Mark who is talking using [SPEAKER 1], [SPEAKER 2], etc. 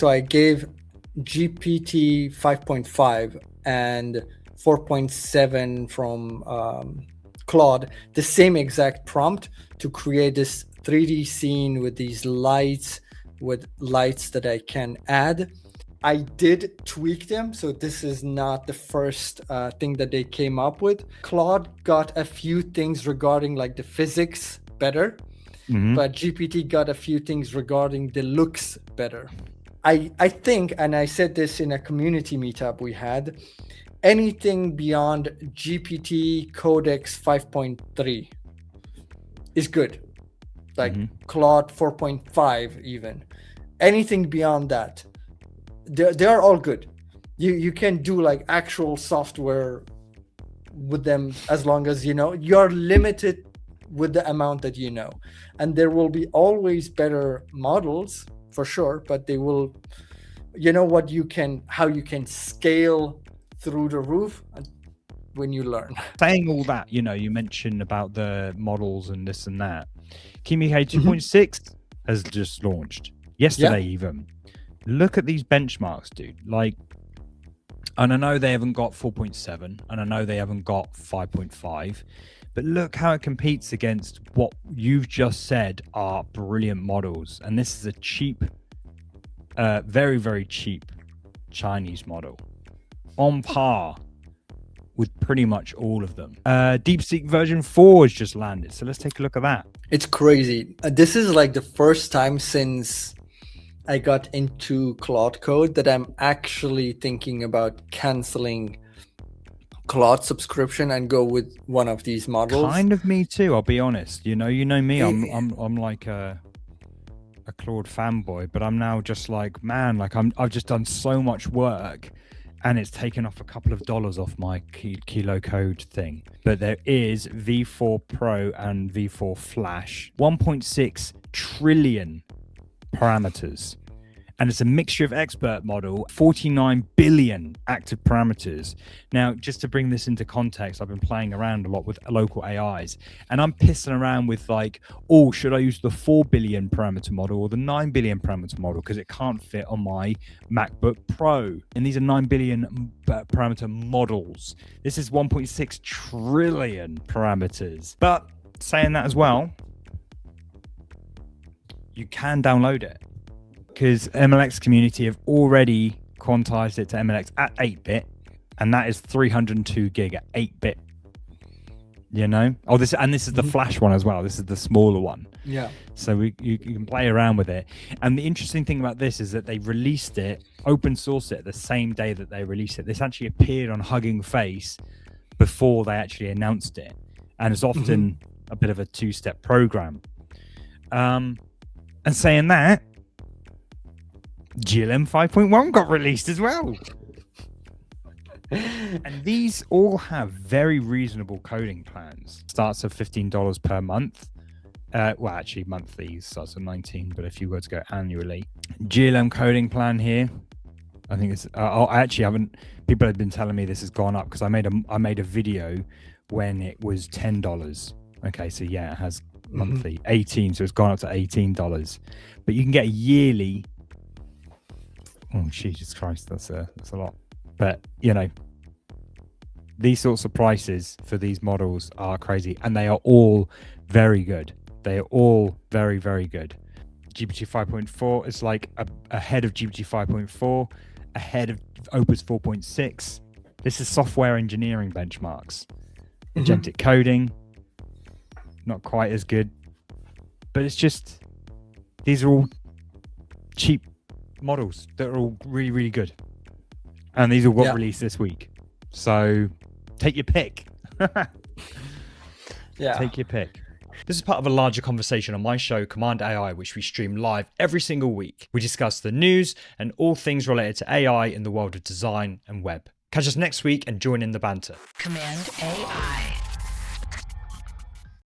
[SPEAKER 1] So I gave GPT 5.5 and 4.7 from Claude the same exact prompt to create this 3D scene with these lights, that I can add. I did tweak them, so this is not the first thing that they came up with. Claude got a few things regarding like the physics better, but GPT got a few things regarding the looks better. I think, and I said this in a community meetup we had, anything beyond GPT Codex 5.3 is good. Like Claude 4.5 even. Anything beyond that, they are all good. You can do like actual software with them as long as you're limited with the amount that and there will be always better models for sure, but they will how you can scale through the roof when you learn.
[SPEAKER 2] Saying all that, you mentioned about the models and this and that. Kimi K2.6 has just launched yesterday. Even look at these benchmarks, dude. Like, and I know they haven't got 4.7 and I know they haven't got 5.5, but look how it competes against what you've just said are brilliant models. And this is a cheap, very, very cheap Chinese model on par with pretty much all of them. Deepseek version 4 has just landed. So let's take a look at that.
[SPEAKER 1] It's crazy. This is like the first time since I got into Claude Code that I'm actually thinking about canceling Claude subscription and go with one of these models.
[SPEAKER 2] Kind of me too, I'll be honest. You know me, I'm like a Claude fanboy, but I'm now just like, man, like I've just done so much work and it's taken off a couple of dollars off my Kilo Code thing. But there is V4 Pro and V4 Flash, 1.6 trillion parameters. And it's a mixture of expert model, 49 billion active parameters. Now, just to bring this into context, I've been playing around a lot with local AIs, and I'm pissing around with like, oh, should I use the 4 billion parameter model or the 9 billion parameter model? Because it can't fit on my MacBook Pro. And these are 9 billion parameter models. This is 1.6 trillion parameters. But saying that as well, you can download it, because MLX community have already quantized it to MLX at 8-bit, and that is 302 gig at 8-bit. Oh, this is the Flash one as well. This is the smaller one.
[SPEAKER 1] Yeah.
[SPEAKER 2] So you can play around with it. And the interesting thing about this is that they released it, open source it the same day that they released it. This actually appeared on Hugging Face before they actually announced it, and it's often a bit of a two-step program. And saying that, GLM 5.1 got released as well. And these all have very reasonable coding plans. Starts at $15 per month. Well, actually, monthly starts at $19, but if you were to go annually, GLM coding plan here, I think it's. I actually haven't. People have been telling me this has gone up because I made a video when it was $10. Okay, so yeah, it has monthly 18, so it's gone up to $18. But you can get a yearly. Oh, Jesus Christ, that's a lot. But these sorts of prices for these models are crazy, and they are all very good. They are all very, very good. GPT 5.4 is like ahead of GPT 5.4, ahead of Opus 4.6. This is software engineering benchmarks. Agentic coding, not quite as good, but it's just, these are all cheap models that are all really, really good. And these all got released this week. So take your pick. Take your pick. This is part of a larger conversation on my show, Cmd+AI, which we stream live every single week. We discuss the news and all things related to AI in the world of design and web. Catch us next week and join in the banter.
[SPEAKER 3] Cmd+AI.